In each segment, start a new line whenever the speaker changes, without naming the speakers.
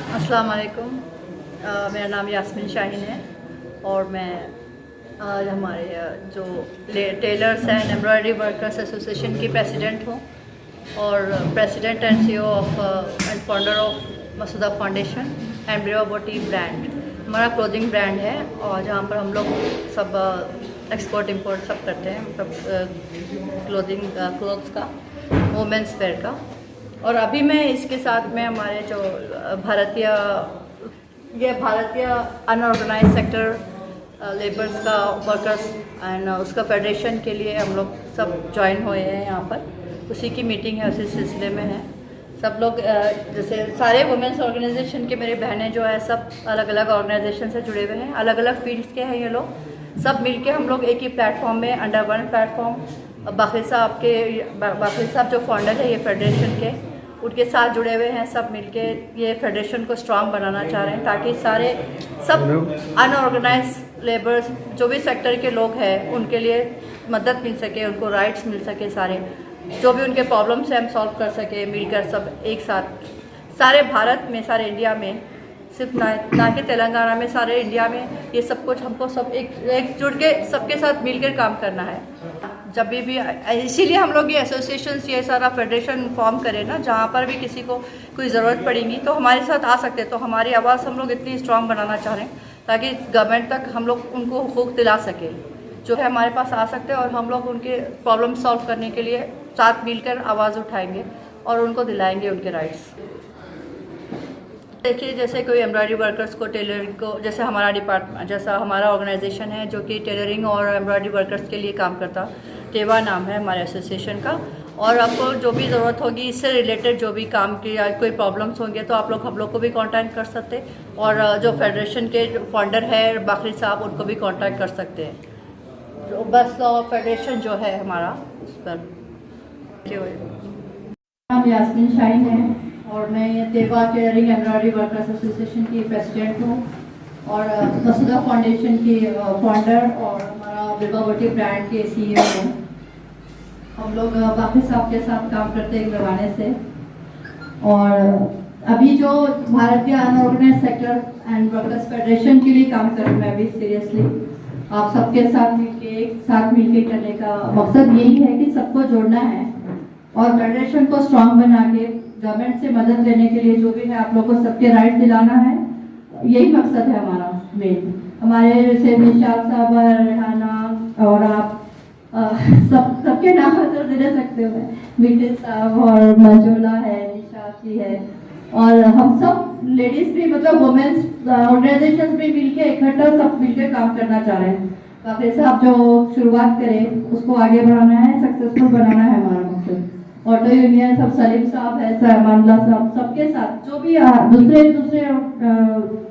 अस्सलाम वालेकुम। मेरा नाम यास्मीन शाहीन है और मैं आज हमारे जो tailors and embroidery workers association की प्रेसिडेंट हूँ और president and CEO of and founder of Masuda foundation and ब्रेवा बोटी ब्रांड। हमारा क्लोथिंग ब्रांड है और जहाँ पर हम लोग सब एक्सपोर्ट इंपोर्ट सब करते हैं, मतलब क्लोथ्स का, वुमेंस वेयर का। और अभी मैं इसके साथ में हमारे जो भारतीय अनऑर्गेनाइज सेक्टर लेबर्स का वर्कर्स एंड उसका फेडरेशन के लिए हम लोग सब ज्वाइन हुए हैं यहाँ पर। उसी की मीटिंग है, उसी सिलसिले में है। सब लोग जैसे सारे वुमेंस ऑर्गेनाइजेशन के मेरे बहनें जो है सब अलग अलग ऑर्गेनाइजेशन से जुड़े हुए हैं, अलग अलग फील्ड्स के हैं ये लोग। सब मिलके हम लोग एक ही प्लेटफॉर्म में अंडर वन प्लेटफॉर्म बाखिर साहब जो फाउंडर है ये फेडरेशन के, उनके साथ जुड़े हुए हैं। सब मिलके ये फेडरेशन को स्ट्रांग बनाना चाह रहे हैं ताकि सारे सब अनऑर्गेनाइज लेबर्स जो भी सेक्टर के लोग हैं उनके लिए मदद मिल सके, उनको राइट्स मिल सके, सारे जो भी उनके प्रॉब्लम्स हैं हम सॉल्व कर सके मिलकर सब एक साथ। सारे भारत में, सारे इंडिया में, सिर्फ ना कि तेलंगाना में, सारे इंडिया में ये सब कुछ हमको सब एकजुट के सबके साथ मिलकर काम करना है। जब भी इसीलिए हम लोग ये एसोसिएशंस, ये सारा फेडरेशन फॉर्म करें ना, जहाँ पर भी किसी को कोई ज़रूरत पड़ेगी तो हमारे साथ आ सकते हैं। तो हमारी आवाज़ हम लोग इतनी स्ट्रांग बनाना चाह रहे हैं ताकि गवर्नमेंट तक हम लोग उनको हुकूक दिला सके, जो है हमारे पास आ सकते हैं और हम लोग उनके प्रॉब्लम सॉल्व करने के लिए साथ मिलकर आवाज़ उठाएंगे और उनको दिलाएंगे उनके राइट्स। देखिए, जैसे कोई एम्ब्रॉयडरी वर्कर्स को, टेलरिंग को, जैसे हमारा डिपार्टमेंट, जैसा हमारा ऑर्गेनाइजेशन है जो कि टेलरिंग और एम्ब्रॉयडरी वर्कर्स के लिए काम करता, टेवा नाम है हमारे एसोसिएशन का। और आपको जो भी ज़रूरत होगी इससे रिलेटेड, जो भी काम की या कोई प्रॉब्लम्स होंगे तो आप लोग हम लोग को भी कांटेक्ट कर सकते हैं। और जो फेडरेशन के जो फाउंडर है बाखरी साहब, उनको भी कांटेक्ट कर सकते हैं। जो बस लॉ फेडरेशन जो है हमारा, उस पर। नाम यास्मीन शाहीन है और मैं तेवा टेलरिंग एम्ब्रॉयडरी वर्कर्स एसोसिएशन की प्रेसिडेंट हूँ और मसूदा फाउंडेशन की फाउंडर और हमारा ब्रेवा बोटी ब्रांड के सीईओ हूँ। हम लोग बाखरी साहब के साथ काम करते हैं ज़माने से। और अभी जो Bharatiya unorganised sector and workers federation के लिए काम कर रही हूँ मैं अभी सीरियसली। आप सबके साथ मिलके, एक साथ मिलके करने का मकसद यही है कि सबको जोड़ना है और फेडरेशन को स्ट्रांग बना के गवर्नमेंट से मदद लेने के लिए जो भी है आप लोग को सबके राइट दिलाना है। यही मकसद है हमारा मेन। हमारे जैसे निशाद साहब, रेहाना और आप सबके नाम तो दे सकते हो, मिठिल साहब और मंजूला है, निशाद जी है, और हम सब लेडीज भी, मतलब वुमेन्स ऑर्गेनाइजेशन भी मिलके इकट्ठा सब मिलकर काम करना चाह रहे हैं। काफी साहब जो शुरुआत करें उसको आगे बढ़ाना है, सक्सेसफुल बनाना है हमारा मकसद। ऑटो यूनियन सब, सलीम साहब है, सहमानला साहब, सबके साथ जो भी दूसरे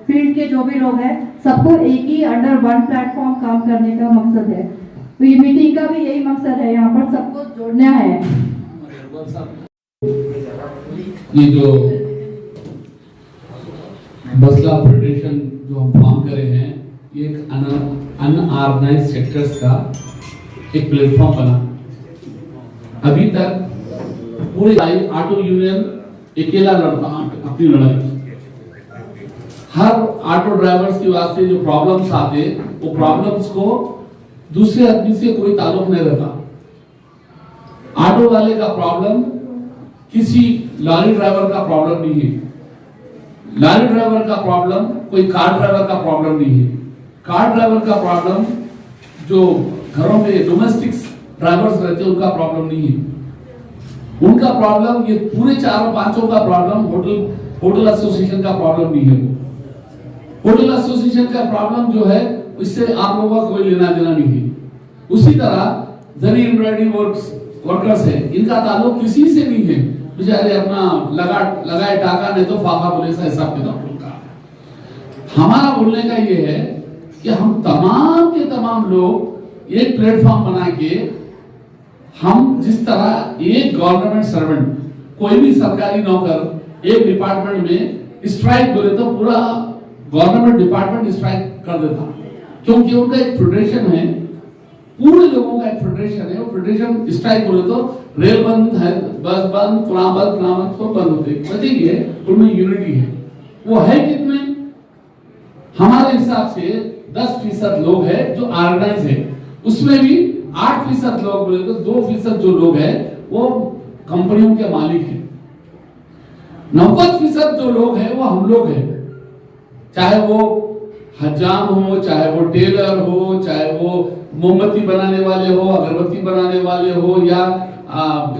फील्ड के जो भी लोग हैं सबको एक ही अंडर वन प्लेटफॉर्म काम करने का मकसद है। तो ये मीटिंग का भी यही मकसद है, यहाँ पर सबको जोड़ना है।
ये जो मसला फेडरेशन जो हम फॉर्म करे हैं, ये एक अनऑर्गेनाइज सेक्टर्स का एक प्लेटफॉर्म बना। अभी तक पूरे ऑटो यूनियन अकेला लड़ता अपनी लड़ाई। हर ऑटो ड्राइवर्स के वास्ते जो प्रॉब्लम्स आते, वो प्रॉब्लम्स को दूसरे आदमी से कोई ताल्लुक नहीं रहता। ऑटो वाले का प्रॉब्लम किसी लॉरी ड्राइवर का प्रॉब्लम नहीं है, लॉरी ड्राइवर का प्रॉब्लम कोई कार ड्राइवर का प्रॉब्लम नहीं है, कार ड्राइवर का प्रॉब्लम जो घरों में डोमेस्टिक ड्राइवर्स रहते हैं उनका प्रॉब्लम नहीं है। उनका प्रॉब्लम, ये पूरे चारों पांचों का प्रॉब्लम होटल एसोसिएशन का प्रॉब्लम नहीं है। होटल एसोसिएशन का प्रॉब्लम जो है इससे आप लोगों का कोई लेना देना नहीं है। उसी तरह जरी एम्ब्रॉयडरी वर्कर्स है, इनका ताल्लुक किसी से नहीं है। बेचारे अपना लगाए टाका, नहीं तो फाका बोले सा हिसाब किताब उनका। हमारा बोलने का ये है कि हम तमाम के तमाम लोग एक प्लेटफॉर्म बना के, हम जिस तरह एक गवर्नमेंट सर्वेंट, कोई भी सरकारी नौकर एक डिपार्टमेंट में स्ट्राइक बोले तो पूरा गवर्नमेंट डिपार्टमेंट स्ट्राइक कर देता, क्योंकि उनका एक फेडरेशन है, पूरे लोगों का एक फेडरेशन है। वो फेडरेशन स्ट्राइक बोले तो रेल बंद है, बस बंद, फलां बंद सब बंद होते, बताइए उनमें यूनिटी है। वो है कितने? हमारे हिसाब से 10% लोग हैं जो ऑर्गेनाइज है, उसमें भी 8% लोग बोले तो 2% जो लोग हैं वो कंपनियों के मालिक हैं। 90% जो लोग हैं वो हम लोग हैं, चाहे वो हजाम हो, चाहे वो टेलर हो, चाहे वो मोमबत्ती बनाने वाले हो, अगरबत्ती बनाने वाले हो, या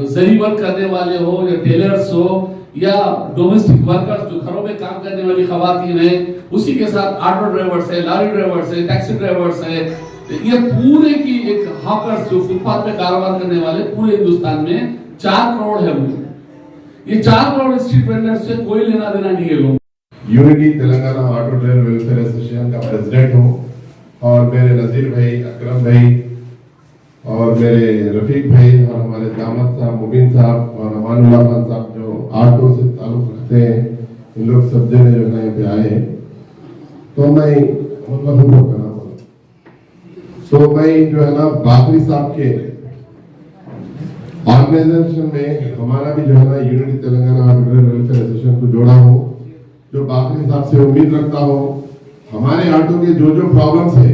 जरी वर्क करने वाले हो, या टेलर्स हो, या डोमेस्टिक वर्कर्स जो घरों में काम करने वाली खवातीन है, उसी के साथ ऑटो ड्राइवर्स है, लॉरी ड्राइवर्स है, टैक्सी ड्राइवर्स है, ये पूरे की एक हॉकर्स जो फुटपाथ पे कारोबार करने वाले पूरे हिंदुस्तान में 4 करोड़ है। हम ये 4 करोड़ स्ट्रीट वेंडर्स से कोई लेना देना नहीं है लोग।
Unity Telangana auto driver welfare association का प्रेसिडेंट हूँ और मेरे नजीर भाई, अकरम भाई और मेरे रफीक भाई और हमारे दामद साहब, मुबीन साहब और अमानुल्लाह खान साहब जो ऑटो से ताल्लुक रखते हैं, इन लोग सब जने जो है यहाँ पे आए हैं। तो मैं जो है ना बाकरी साहब के ऑर्गेनाइजेशन में हमारा भी जो है ना unity Telangana auto driver welfare association को जोड़ा हूँ, जो बाकरी साहब से उम्मीद रखता हूँ हमारे ऑटो के जो जो प्रॉब्लम्स है,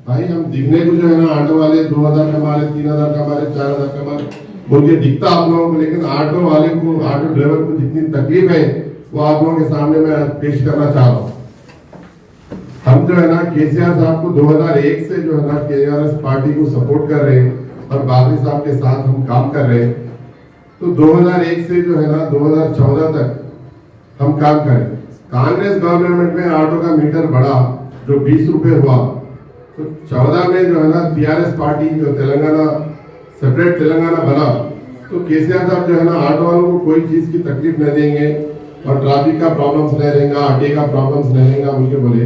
भाई हम दिखने को जो है ना ऑटो वाले 2000 कमा रहे, 3000 कमा रहे, 4000 कमा रहे बोल के दिखता आप लोगों को, लेकिन ऑटो वाले को, ऑटो ड्राइवर को जितनी तकलीफ है वो आप लोगों के सामने मैं पेश करना चाह रहा हूँ। हम जो है ना केसीआर साहब को 2001 से जो है ना केआरएस पार्टी को सपोर्ट कर रहे हैं और बाकरी साहब के साथ हम काम कर रहे हैं। तो 2001 से जो है ना 2014 तक हम काम करें। कांग्रेस गवर्नमेंट में ऑटो का मीटर बढ़ा जो 20 रुपए हुआ, तो 14 में जो है ना टीआरएस पार्टी जो तेलंगाना सेपरेट तेलंगाना बना, तो केसीआर साहब जो है ना ऑटो वालों को कोई चीज की तकलीफ नहीं देंगे और ट्रैफिक का प्रॉब्लम्स नहीं रहेगा, आटे का प्रॉब्लम्स नहीं रहेगा बोल के बोले।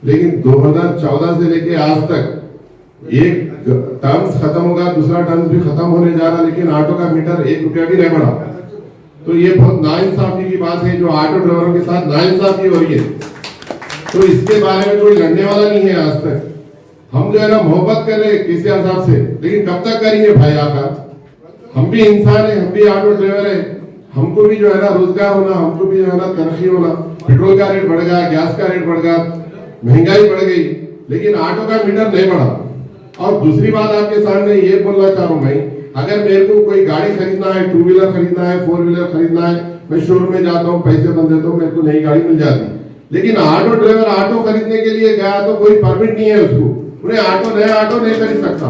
लेकिन 2014 से लेके आज तक एक टर्म्स खत्म होगा, दूसरा टर्म्स भी खत्म होने जा रहा, लेकिन ऑटो का मीटर 1 रुपया भी नहीं बढ़ा। तो ये बहुत नाइंसाफी की बात है जो ऑटो ड्राइवरों के साथ नाइंसाफी हो रही है। तो इसके बारे में कोई लड़ने वाला नहीं है आज तक। हम जो है ना मोहब्बत कर रहे हैं केसीआर साहब से, लेकिन कब तक करेंगे भाई आकर? हम भी इंसान है, हम भी ऑटो ड्राइवर है, हमको भी जो है ना रोजगार होना, हमको भी जो है ना तरक्की होना। पेट्रोल का रेट बढ़ गया, गैस का रेट बढ़ गया, महंगाई बढ़ गई, लेकिन ऑटो का मीटर नहीं बढ़ा। और दूसरी बात आपके सामने ये बोलना चाह रहा हूँ भाई, अगर मेरे को कोई गाड़ी खरीदना है, 2 व्हीलर खरीदना है, 4 व्हीलर खरीदना है, मैं शोरूम में जाता हूँ, पैसे बन देता हूँ, मेरे को नई गाड़ी मिल जाती। लेकिन ऑटो ड्राइवर ऑटो खरीदने के लिए गया तो कोई परमिट नहीं है उसको, उन्हें नया ऑटो नहीं खरीद सकता।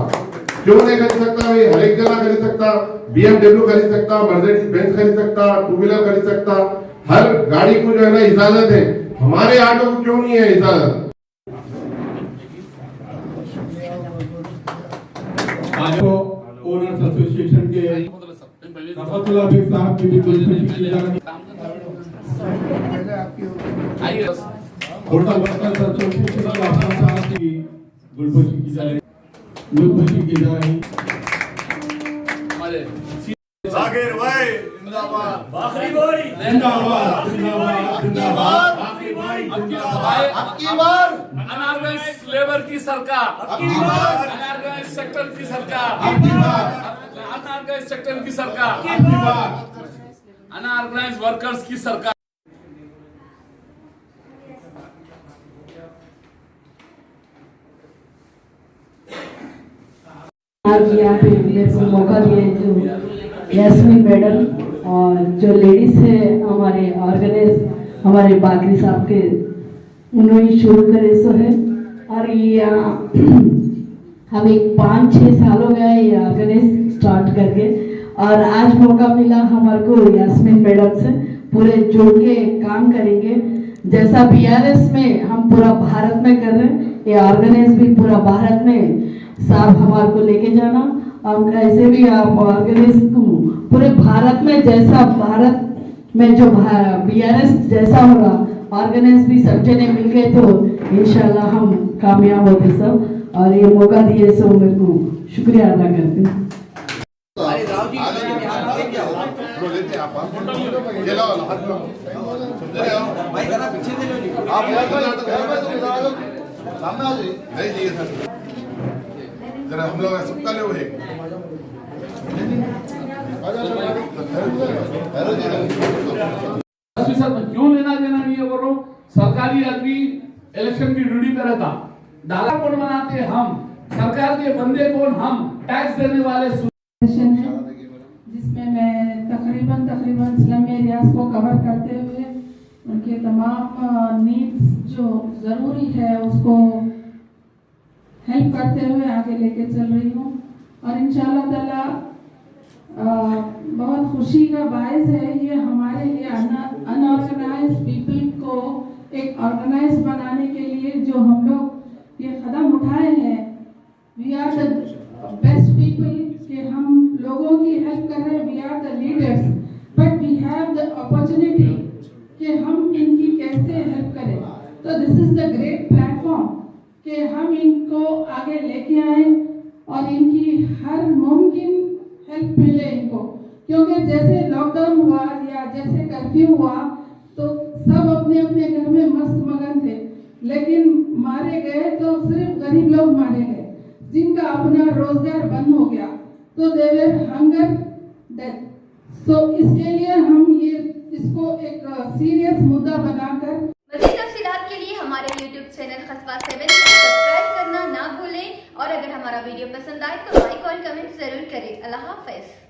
क्यों नहीं खरीद सकता भाई? हर एक जगह खरीद सकता, BMW खरीद सकता, मर्सिडीज बेंज खरीद सकता, 2 व्हीलर खरीद सकता, हर गाड़ी को जो है ना इजाजत है। हमारे ऑटो को क्यों नहीं है इजाजत?
ओनर्स एसोसिएशन के रफतुल्लाह बेग साहब की भी होटल वर्कर्स एसोसिएशन के अफसर साहब की गुलपोशी की जा रही।
जाकिर भाई जिंदाबाद,
बाखरी भाई जिंदाबाद, जिंदाबाद, जिंदाबाद, बाखरी भाई जिंदाबाद।
आपकी बार
अनऑर्गेनाइज्ड लेबर की सरकार,
आपकी बार
अनऑर्गेनाइज्ड सेक्टर की सरकार,
आपकी बार,
अनऑर्गेनाइज्ड सेक्टर की सरकार,
आपकी बार,
अनऑर्गेनाइज्ड वर्कर्स की सरकार।
आज यहाँ पे मेरे को मौका दिया है जो यास्मीन मैडम और जो लेडीज है हमारे ऑर्गेनाइज हमारे बाकरी साहब के, उन्होंने शुरू करे सो है। और ये हमें 5-6 साल हो गया ये ऑर्गेनाइज स्टार्ट करके, और आज मौका मिला हमारे को यास्मीन मैडम से पूरे जुड़ के काम करेंगे। जैसा बीआरएस में हम पूरा भारत में कर रहे हैं, ये ऑर्गेनाइज भी पूरा भारत में साहब हमारे को लेके जाना। और ऐसे भी आप ऑर्गेनाइज पूरे भारत में, जैसा भारत में जो बीआरएस जैसा होगा ऑर्गेनाइज भी सब जने मिल गए तो इंशाल्लाह हम कामयाब होते सब। और ये मौका दिए सो मेरे को शुक्रिया अदा करते हैं।
जरा हम लोग सबका ले हुए
क्यों लेना देना नहीं है बोलो? सरकारी आदमी इलेक्शन की ड्यूटी पे रहता, डाला कौन बनाते हम, सरकार के बंदे कौन हम, टैक्स देने वाले
सेशन है जिसमें मैं तकरीबन स्लम एरियाज को कवर करते हुए उनके तमाम नीड्स जो ज़रूरी है उसको हेल्प करते हुए आगे लेके चल रही हूँ। और इंशाल्लाह ताला बहुत खुशी का बायस है ये हमारे लिए अनऑर्गेनाइज पीपल को एक ऑर्गेनाइज बनाने के लिए जो हम लोग ये कदम उठाए हैं। We are the best people कि हम लोगों की हेल्प कर रहे हैं, we are the leaders, but we have the opportunity कि हम इनकी कैसे हेल्प करें। तो this is the great platform कि हम इनको आगे लेके आए और इनकी हर मुमकिन हेल्प मिले इनको, क्योंकि जैसे लॉकडाउन हुआ या जैसे कर्फ्यू हुआ तो सब अपने अपने घर में मस्त मगन थे, लेकिन मारे गए तो सिर्फ गरीब लोग मारे गए जिनका अपना रोजगार बंद हो गया, तो दे वर हंगर डेथ। सो इसके लिए हम ये इसको एक सीरियस मुद्दा बनाकर
मज़ीद तफसीलात के लिए हमारे YouTube चैनल खतवा 7 को सब्सक्राइब करना ना भूलें और अगर हमारा वीडियो पसंद आए तो लाइक और कमेंट जरूर करें। अल्लाह हाफ़िज़।